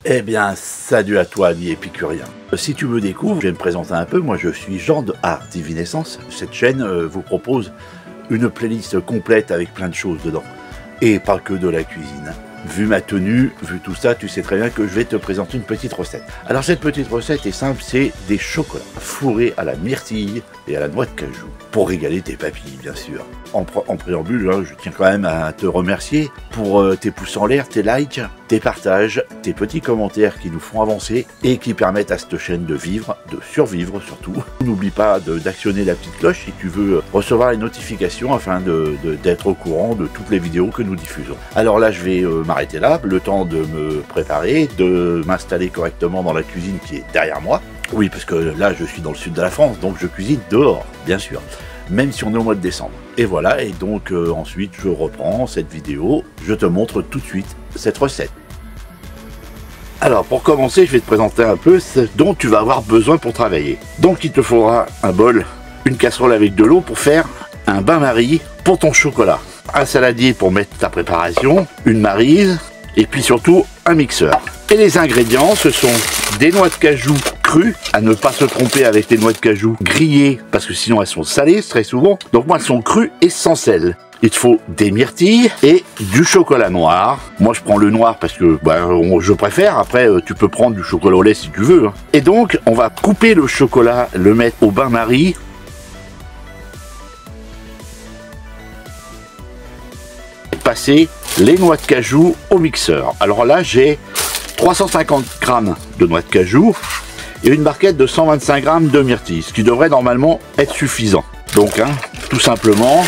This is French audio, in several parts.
Eh bien, salut à toi, ami épicurien. Si tu me découvres, je vais me présenter un peu. Moi, je suis Jean de Art Divinescence. Cette chaîne vous propose une playlist complète avec plein de choses dedans. Et pas que de la cuisine. Vu ma tenue, vu tout ça, tu sais très bien que je vais te présenter une petite recette. Alors cette petite recette est simple, c'est des chocolats fourrés à la myrtille et à la noix de cajou. Pour régaler tes papilles, bien sûr. En préambule, hein, je tiens quand même à te remercier pour tes pouces en l'air, tes likes, tes partages, tes petits commentaires qui nous font avancer et qui permettent à cette chaîne de vivre, de survivre surtout. N'oublie pas d'actionner la petite cloche si tu veux recevoir les notifications afin d'être au courant de toutes les vidéos que nous diffusons. Alors là, je vais m'arrêter là, le temps de me préparer, de m'installer correctement dans la cuisine qui est derrière moi. Oui, parce que là, je suis dans le sud de la France, donc je cuisine dehors, bien sûr. Même si on est au mois de décembre. Et voilà, et donc ensuite je reprends cette vidéo, je te montre tout de suite cette recette. Alors pour commencer, je vais te présenter un peu ce dont tu vas avoir besoin pour travailler. Donc il te faudra un bol, une casserole avec de l'eau pour faire un bain-marie pour ton chocolat. Un saladier pour mettre ta préparation, une maryse, et puis surtout un mixeur. Et les ingrédients, ce sont des noix de cajou crues, à ne pas se tromper avec les noix de cajou grillées, parce que sinon elles sont salées très souvent. Donc moi elles sont crues et sans sel. Il te faut des myrtilles et du chocolat noir. Moi je prends le noir parce que je préfère. Après tu peux prendre du chocolat au lait si tu veux. Et donc on va couper le chocolat, le mettre au bain-marie. Passer les noix de cajou au mixeur. Alors là j'ai 350 g de noix de cajou et une barquette de 125 g de myrtilles, ce qui devrait normalement être suffisant. Donc tout simplement,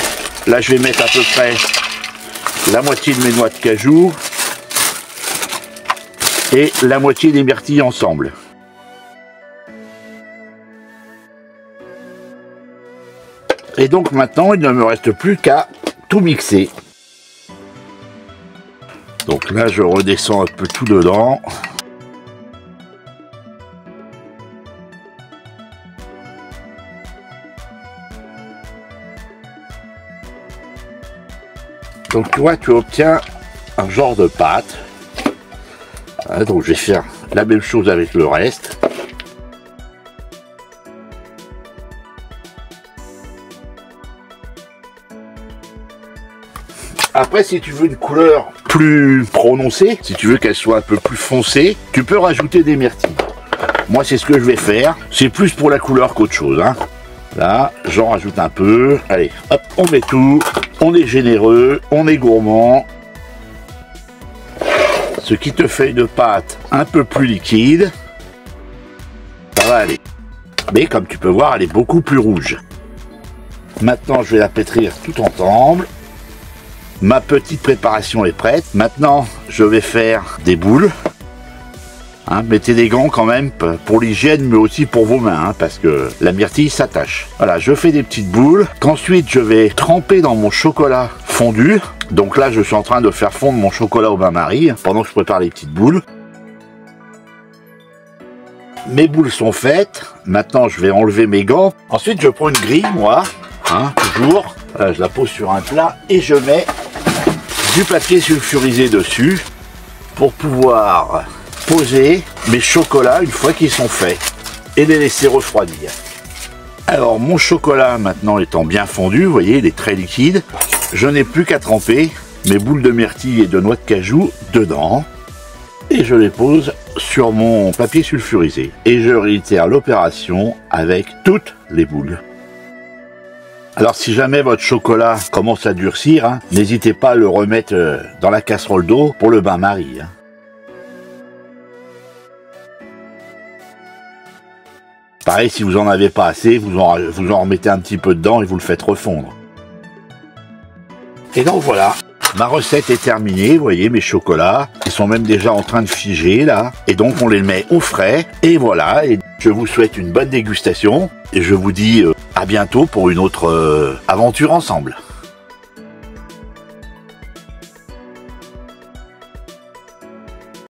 là je vais mettre à peu près la moitié de mes noix de cajou et la moitié des myrtilles ensemble. Et donc maintenant il ne me reste plus qu'à tout mixer. Donc là, je redescends un peu tout dedans. Donc tu vois, tu obtiens un genre de pâte. Voilà, donc je vais faire la même chose avec le reste. Après, si tu veux une couleur plus prononcée, si tu veux qu'elle soit un peu plus foncée, tu peux rajouter des myrtilles. Moi, c'est ce que je vais faire. C'est plus pour la couleur qu'autre chose. Là, j'en rajoute un peu. Allez, hop, on met tout. On est généreux, on est gourmand. Ce qui te fait une pâte un peu plus liquide. Ça va aller. Mais comme tu peux voir, elle est beaucoup plus rouge. Maintenant, je vais la pétrir tout ensemble. Ma petite préparation est prête. Maintenant, je vais faire des boules. Mettez des gants quand même pour l'hygiène, mais aussi pour vos mains, parce que la myrtille s'attache. Voilà, je fais des petites boules qu'ensuite je vais tremper dans mon chocolat fondu. Donc là, je suis en train de faire fondre mon chocolat au bain-marie pendant que je prépare les petites boules. Mes boules sont faites. Maintenant, je vais enlever mes gants. Ensuite, je prends une grille, moi, toujours. Voilà, je la pose sur un plat et je mets du papier sulfurisé dessus pour pouvoir poser mes chocolats une fois qu'ils sont faits et les laisser refroidir. Alors mon chocolat maintenant étant bien fondu, vous voyez il est très liquide, je n'ai plus qu'à tremper mes boules de myrtille et de noix de cajou dedans et je les pose sur mon papier sulfurisé et je réitère l'opération avec toutes les boules. Alors si jamais votre chocolat commence à durcir, n'hésitez pas à le remettre dans la casserole d'eau pour le bain-marie. Pareil, si vous n'en avez pas assez, vous en remettez un petit peu dedans et vous le faites refondre. Et donc voilà, ma recette est terminée, vous voyez mes chocolats, ils sont même déjà en train de figer là. Et donc on les met au frais, et voilà, et je vous souhaite une bonne dégustation, et je vous dis à bientôt pour une autre aventure ensemble.